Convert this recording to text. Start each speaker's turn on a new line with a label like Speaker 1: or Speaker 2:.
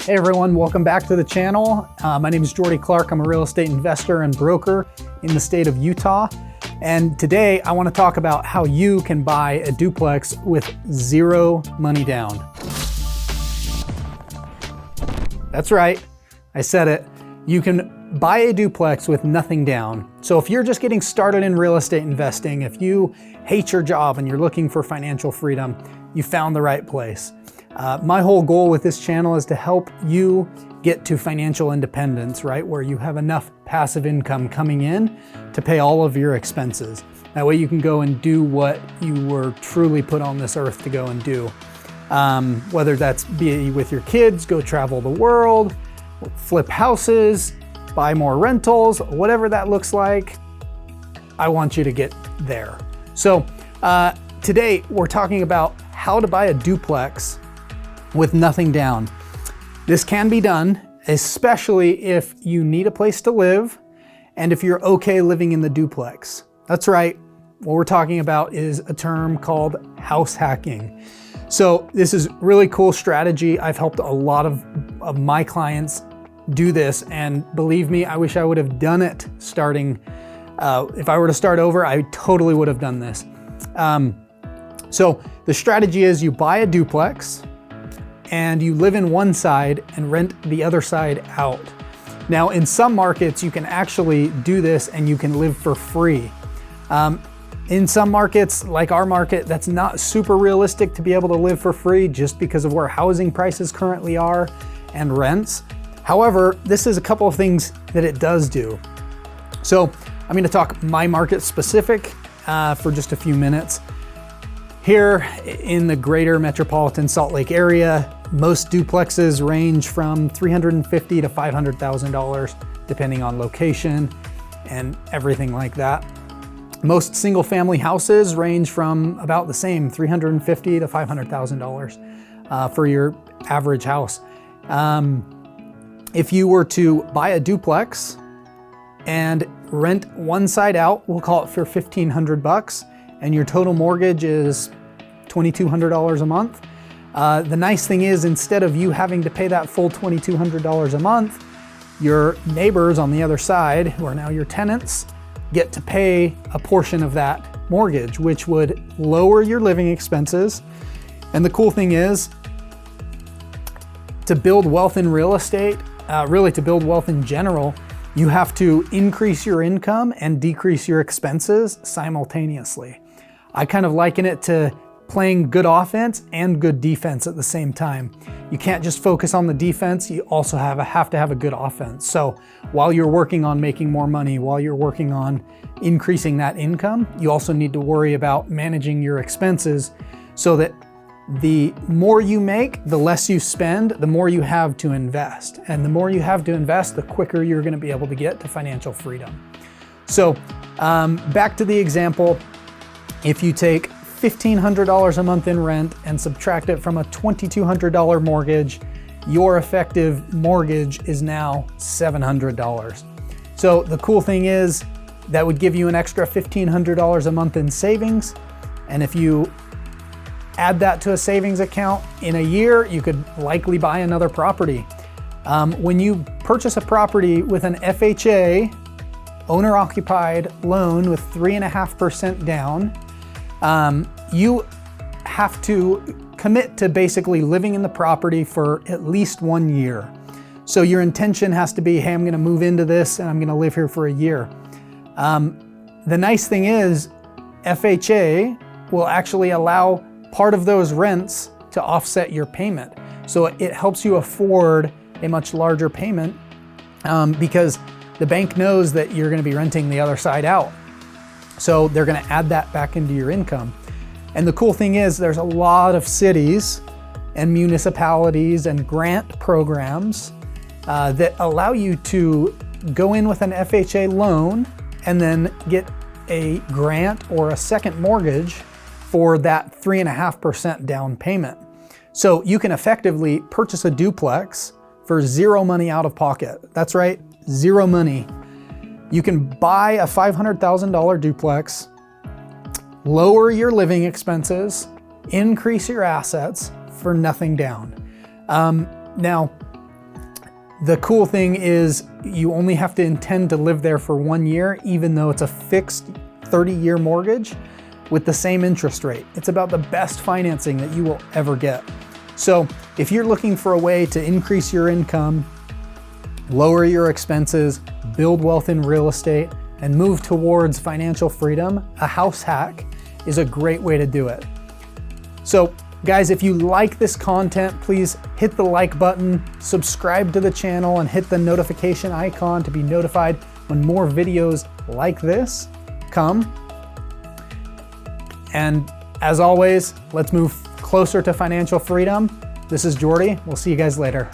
Speaker 1: Hey everyone, welcome back to the channel. My name is Jordy Clark. I'm a real estate investor and broker in the state of Utah. And today I want to talk about how you can buy a duplex with zero money down. That's right, I said it. You can buy a duplex with nothing down. So if you're just getting started in real estate investing, if you hate your job and you're looking for financial freedom, you found the right place. My whole goal with this channel is to help you get to financial independence, right? Where you have enough passive income coming in to pay all of your expenses. That way you can go and do what you were truly put on this earth to go and do. Whether that's be with your kids, go travel the world, flip houses, buy more rentals, whatever that looks like, I want you to get there. So today we're talking about how to buy a duplex with nothing down. This can be done, especially if you need a place to live and if you're okay living in the duplex. That's right, what we're talking about is a term called house hacking. So this is really cool strategy. I've helped a lot of my clients do this, and believe me, I wish I would have done it starting. If I were to start over, I totally would have done this. So the strategy is you buy a duplex and you live in one side and rent the other side out. Now, in some markets, you can actually do this and you can live for free. In some markets, like our market, that's not super realistic to be able to live for free just because of where housing prices currently are and rents. However, this is a couple of things that it does do. So I'm gonna talk my market specific for just a few minutes. Here in the greater metropolitan Salt Lake area, most duplexes range from $350,000 to $500,000, depending on location and everything like that. Most single family houses range from about the same, $350,000 to $500,000 for your average house. If you were to buy a duplex and rent one side out, we'll call it for $1,500, and your total mortgage is $2,200 a month. The nice thing is, instead of you having to pay that full $2,200 a month, your neighbors on the other side, who are now your tenants, get to pay a portion of that mortgage, which would lower your living expenses. And the cool thing is, to build wealth in real estate, really to build wealth in general, you have to increase your income and decrease your expenses simultaneously. I kind of liken it to playing good offense and good defense at the same time. You can't just focus on the defense, you also have to have a good offense. So while you're working on making more money, while you're working on increasing that income, you also need to worry about managing your expenses so that the more you make, the less you spend, the more you have to invest. And the more you have to invest, the quicker you're gonna be able to get to financial freedom. So back to the example, if you take $1,500 a month in rent and subtract it from a $2,200 mortgage, your effective mortgage is now $700. So the cool thing is that would give you an extra $1,500 a month in savings. And if you add that to a savings account, in a year, you could likely buy another property. When you purchase a property with an FHA, owner-occupied loan with 3.5% down, you have to commit to basically living in the property for at least 1 year. So your intention has to be, hey, I'm gonna move into this and I'm gonna live here for a year. The nice thing is, FHA will actually allow part of those rents to offset your payment. So it helps you afford a much larger payment because the bank knows that you're gonna be renting the other side out. So they're gonna add that back into your income. And the cool thing is there's a lot of cities and municipalities and grant programs that allow you to go in with an FHA loan and then get a grant or a second mortgage for that 3.5% down payment. So you can effectively purchase a duplex for zero money out of pocket. That's right, zero money. You can buy a $500,000 duplex, lower your living expenses, increase your assets for nothing down. Now, The cool thing is you only have to intend to live there for 1 year, even though it's a fixed 30-year mortgage with the same interest rate. It's about the best financing that you will ever get. So if you're looking for a way to increase your income, lower your expenses, build wealth in real estate, and move towards financial freedom, a house hack is a great way to do it. So guys, if you like this content, please hit the like button, subscribe to the channel, and hit the notification icon to be notified when more videos like this come. And as always, let's move closer to financial freedom. This is Jordy. We'll see you guys later.